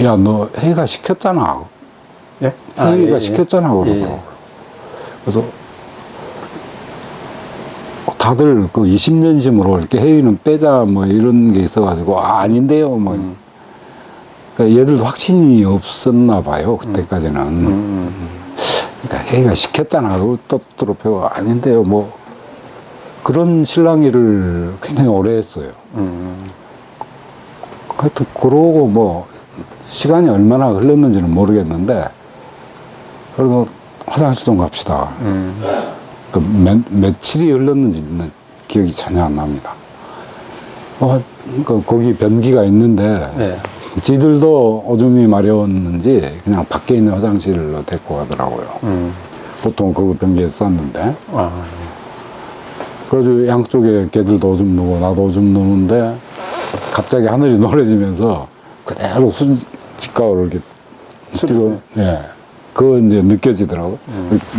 야, 너 회의가 시켰잖아. 예? 회의가 시켰잖아. 그러고. 그래서 다들 그 20년심으로 이렇게 회의는 빼자 뭐 이런 게 있어가지고, 아닌데요. 뭐. 그러니까 얘들도 확신이 없었나 봐요. 그때까지는. 그러니까 회의가 시켰잖아. 또 배워. 아닌데요. 뭐. 그런 실랑이를 굉장히 오래 했어요. 하여튼, 그러고 뭐, 시간이 얼마나 흘렀는지는 모르겠는데, 그래도 화장실 좀 갑시다. 그 며칠이 흘렀는지는 기억이 전혀 안 납니다. 거기 변기가 있는데, 네. 지들도 오줌이 마려웠는지 그냥 밖에 있는 화장실로 데리고 가더라고요. 보통 그 변기에 쌌는데. 그래서 양쪽에 걔들도 오줌 누고 나도 오줌 누는데 갑자기 하늘이 노래지면서 그대로 직각으로 이렇게 뜨고, 예. 그거 이제 느껴지더라고.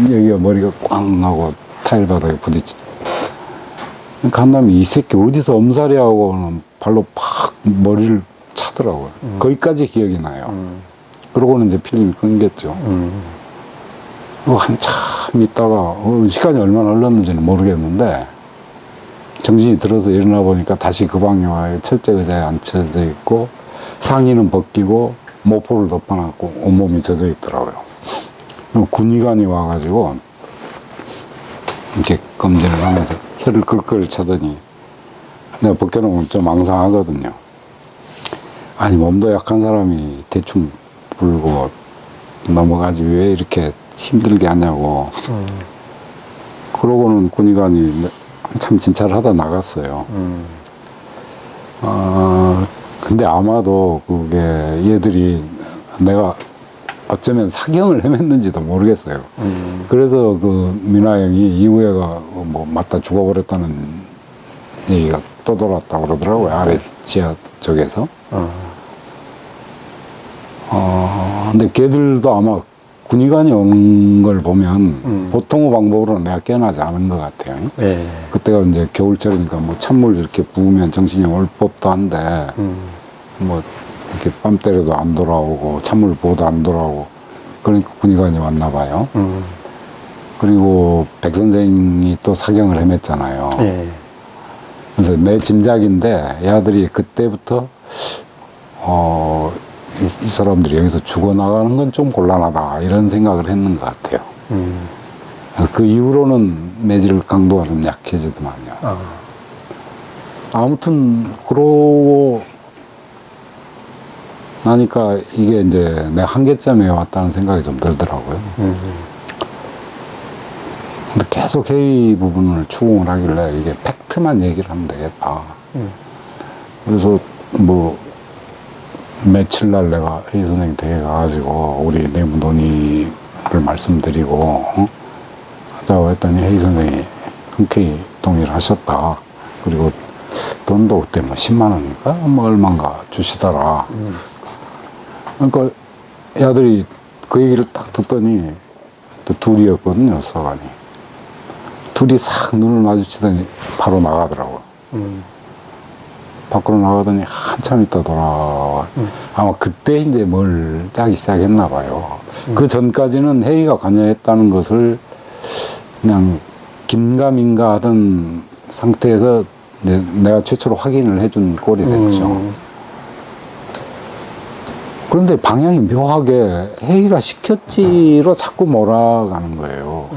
여기가 머리가 꽝 하고 타일 바닥에 부딪히. 간 다음에 이 새끼 어디서 엄살이하고는 발로 팍 머리를 차더라고요. 거기까지 기억이 나요. 그러고는 이제 필름이 끊겼죠. 한참 있다가, 시간이 얼마나 흘렀는지는 모르겠는데, 정신이 들어서 일어나 보니까 다시 그 방향에 철제 의자에 앉혀져 있고, 상의는 벗기고, 모포를 덮어놨고, 온몸이 젖어 있더라고요. 군의관이 와가지고, 이렇게 검진을 하면서 혀를 끌끌 차더니, 내가 벗겨놓으면 좀 앙상하거든요. 아니, 몸도 약한 사람이 대충 불고 넘어가지 왜 이렇게 힘들게 하냐고. 그러고는 군의관이 한참 진찰을 하다 나갔어요. 근데 아마도 그게 얘들이 내가 어쩌면 사경을 헤맸는지도 모르겠어요. 그래서 그 민화 형이 이후에가 뭐 맞다 죽어버렸다는 얘기가 또 돌았다고 그러더라고요. 아래 지하 쪽에서. 근데 걔들도 아마 군의관이 오는 걸 보면 보통의 방법으로는 내가 깨어나지 않은 것 같아요. 네. 그때가 이제 겨울철이니까 뭐 찬물 이렇게 부으면 정신이 올 법도 한데 뭐 이렇게 뺨 때려도 안 돌아오고 찬물 부어도 안 돌아오고 그러니까 군의관이 왔나 봐요. 그리고 백 선생이 또 사경을 헤맸잖아요. 네. 그래서 내 짐작인데 얘들이 그때부터 이 사람들이 여기서 죽어나가는 건 좀 곤란하다 이런 생각을 했는 것 같아요. 그 이후로는 매질 강도가 좀 약해지더만요. 아무튼 그러고 나니까 이게 이제 내 한계점에 왔다는 생각이 좀 들더라고요. 근데 계속 회의 부분을 추궁을 하길래 이게 팩트만 얘기를 하면 되겠다. 그래서 뭐 며칠 날 내가 회의 선생님 댁에 가가지고 우리 내부 논의를 말씀드리고 하자고 했더니 회의 선생님이 흔쾌히 동의를 하셨다. 그리고 돈도 그때 뭐 10만 원인가 뭐 얼마인가 주시더라. 그러니까 애들이 그 얘기를 딱 듣더니 또 둘이었거든요, 서관이. 둘이 싹 눈을 마주치더니 바로 나가더라고요. 밖으로 나가더니 한참 있다 돌아와. 아마 그때 이제 뭘 짜기 시작했나 봐요. 그 전까지는 회의가 관여했다는 것을 그냥 긴가민가 하던 상태에서 내가 최초로 확인을 해준 꼴이 됐죠. 그런데 방향이 묘하게 회의가 시켰지로 자꾸 몰아가는 거예요.